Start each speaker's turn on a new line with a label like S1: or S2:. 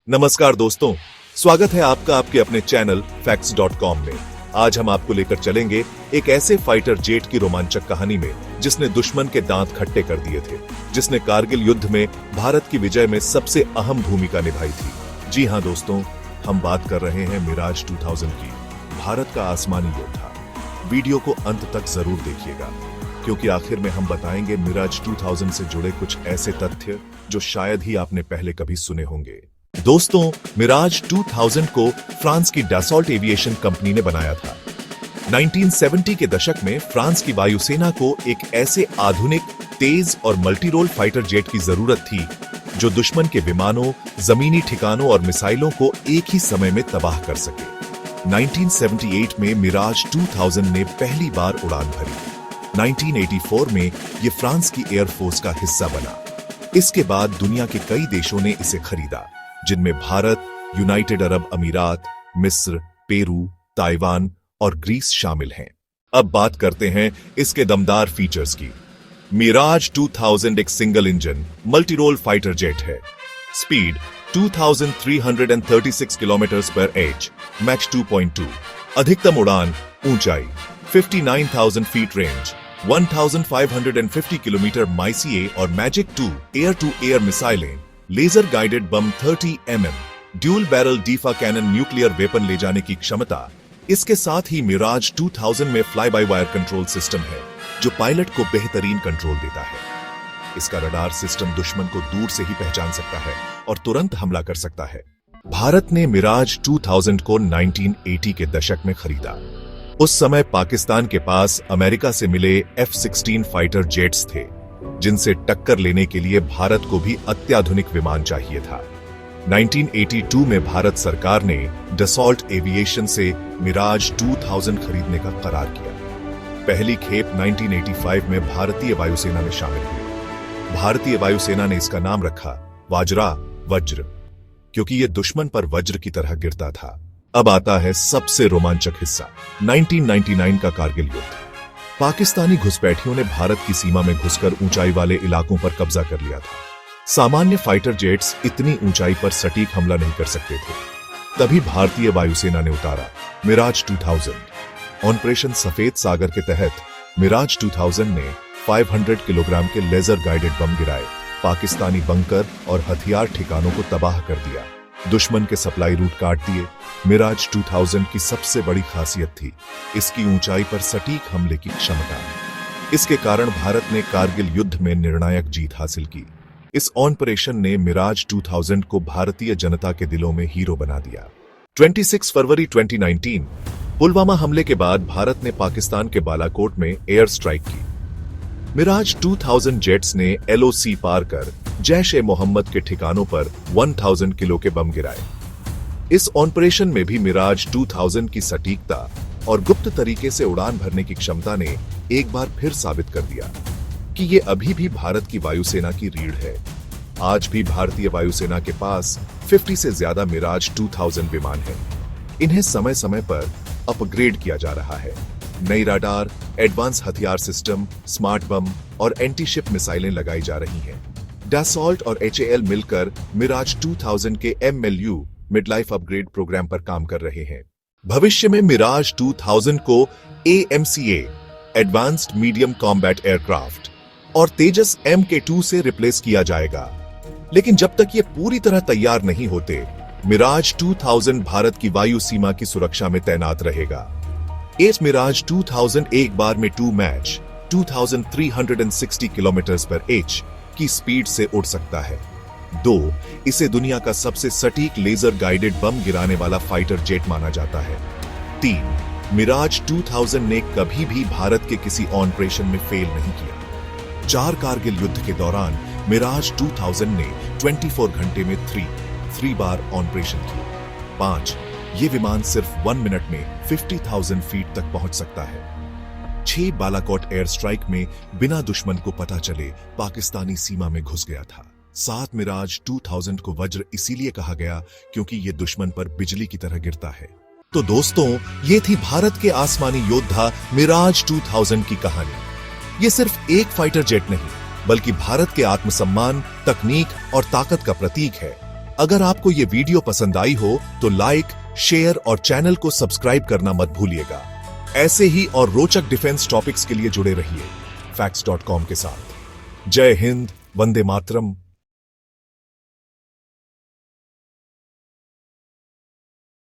S1: नमस्कार दोस्तों, स्वागत है आपका आपके अपने चैनल facts.com में। आज हम आपको लेकर चलेंगे एक ऐसे फाइटर जेट की रोमांचक कहानी में जिसने दुश्मन के दांत खट्टे कर दिए थे, जिसने कारगिल युद्ध में भारत की विजय में सबसे अहम भूमिका निभाई थी। जी हां दोस्तों, हम बात कर रहे हैं मिराज 2000 की, भारत का आसमानी योद्धा। वीडियो को अंत तक जरूर देखिएगा, क्योंकि आखिर में हम बताएंगे मिराज 2000 से जुड़े कुछ ऐसे तथ्य जो शायद ही आपने पहले कभी सुने होंगे। दोस्तों, मिराज 2000 को फ्रांस की डसॉल्ट एविएशन कंपनी ने बनाया था। 1970 के दशक में फ्रांस की वायुसेना को एक ऐसे आधुनिक, तेज और मल्टीरोल फाइटर जेट की जरूरत थी जो दुश्मन के विमानों, जमीनी ठिकानों और मिसाइलों को एक ही समय में तबाह कर सके। 1978 में मिराज 2000 ने पहली बार उड़ान भरी। 1984 में यह फ्रांस की एयरफोर्स का हिस्सा बना। इसके बाद दुनिया के कई देशों ने इसे खरीदा, जिनमें भारत, यूनाइटेड अरब अमीरात, मिस्र, पेरू, ताइवान और ग्रीस शामिल हैं। अब बात करते हैं इसके दमदार फीचर्स की। मिराज 2000 एक single engine multirole fighter jet है। स्पीड 2336 किलोमीटर पर एच, मैच 2.2। अधिकतम उड़ान, ऊंचाई 59,000 फीट, रेंज 1550 किलोमीटर, माइसीए और मैजिक 2 एयर टू एयर मिसाइलें, लेजर गाइडेड बम 30 mm, dual barrel DEFA cannon nuclear weapon ले जाने की क्षमता। इसके साथ ही मिराज 2000 में fly by wire control system है, जो पायलट को बेहतरीन कंट्रोल देता है। इसका रडार सिस्टम दुश्मन को दूर से ही पहचान सकता है और तुरंत हमला कर सकता है। भारत ने मिराज 2000 को 1980 के दशक में खरीदा। उस समय पाकिस्तान के पास अमेरिका से मिले F-16 फाइटर जेट्स थे, जिनसे टक्कर लेने के लिए भारत को भी अत्याधुनिक विमान चाहिए था। 1982 में भारत सरकार ने डसॉल्ट एविएशन से मिराज 2000 खरीदने का करार किया। पहली खेप 1985 में भारतीय वायुसेना में शामिल हुई। भारतीय वायुसेना ने इसका नाम रखा वज्र, क्योंकि यह दुश्मन पर वज्र की तरह गिरता था। अब आता है सबसे रोमांचक हिस्सा, 1999 का कारगिल युद्ध। पाकिस्तानी घुसपैठियों ने भारत की सीमा में घुसकर ऊंचाई वाले इलाकों पर कब्जा कर लिया था। सामान्य फाइटर जेट्स इतनी ऊंचाई पर सटीक हमला नहीं कर सकते थे। तभी भारतीय वायुसेना ने उतारा मिराज 2000। ऑपरेशन सफेद सागर के तहत मिराज 2000 ने 500 किलोग्राम के लेजर गाइडेड बम गिराए, पाकिस्तानी बंकर और हथियार ठिकानों को तबाह कर दिया, दुश्मन के सप्लाई रूट काट दिए। मिराज 2000 की सबसे बड़ी खासियत थी इसकी ऊंचाई पर सटीक हमले की क्षमता। इसके कारण भारत ने कारगिल युद्ध में निर्णायक जीत हासिल की। इस ऑपरेशन ने मिराज 2000 को भारतीय जनता के दिलों में हीरो बना दिया। 26 फरवरी 2019 पुलवामा हमले के बाद भारत ने पाकिस्तान के बालाकोट में एयर स्ट्राइक की। मिराज 2000 जेट्स ने LOC पार कर जैश-ए-मोहम्मद के ठिकानों पर 1000 किलो के बम गिराए। इस ऑपरेशन में भी मिराज 2000 की सटीकता और गुप्त तरीके से उड़ान भरने की क्षमता ने एक बार फिर साबित कर दिया कि ये अभी भी भारत की वायुसेना की रीढ़ है। आज भी भारतीय वायुसेना के पास 50 से ज्यादा मिराज 2000 विमान हैं। इन्हें समय समय पर अपग्रेड किया जा रहा है। नई रडार, एडवांस हथियार सिस्टम, स्मार्ट बम और एंटी शिप मिसाइलें लगाई जा रही हैं। डसॉल्ट और HAL मिलकर मिराज 2000 के MLU मिडलाइफ अपग्रेड प्रोग्राम पर काम कर रहे हैं। भविष्य में मिराज 2000 को AMCA advanced medium combat aircraft और तेजस MK2 से रिप्लेस किया जाएगा। लेकिन जब तक ये पूरी तरह तैयार नहीं होते, मिराज 2000 भारत की वायु सीमा की सुरक्षा में तैनात रहेगा। इस मिराज 2000 एक बार में 2 मैच 2360 किलोमीटर पर एच की स्पीड से उड़ सकता है। 2. इसे दुनिया का सबसे सटीक लेजर गाइडेड बम गिराने वाला फाइटर जेट माना जाता है। 3. मिराज 2000 ने कभी भी भारत के किसी ऑपरेशन में फेल नहीं किया। 4 कारगिल युद्ध के दौरान मिराज 2000 ने 24 घंटे में 3 बार ऑपरेशन किए। 5. ये विमान सिर्फ 1 मिनट में 50,000 फीट तक पहुंच सकता है। 6. बालाकोट एयर स्ट्राइक में बिना दुश्मन को पता चले पाकिस्तानी सीमा में घुस गया था। 7. मिराज 2000 को वज्र इसीलिए कहा गया क्योंकि ये दुश्मन पर बिजली की तरह गिरता है। तो दोस्तों, ये थी भारत के आसमानी योद्धा मिराज 2000 की कहानी। ये सिर्फ एक फाइटर जेट नहीं, बल्कि भारत के आत्मसम्मान, तकनीक और ताकत का प्रतीक है। अगर आपको ये वीडियो पसंद आई हो तो लाइक, शेयर और चैनल को सब्सक्राइब करना मत भूलिएगा। ऐसे ही और रोचक डिफेंस टॉपिक्स के लिए जुड़े रहिए facts.com के साथ। जय हिंद, वंदे मातरम।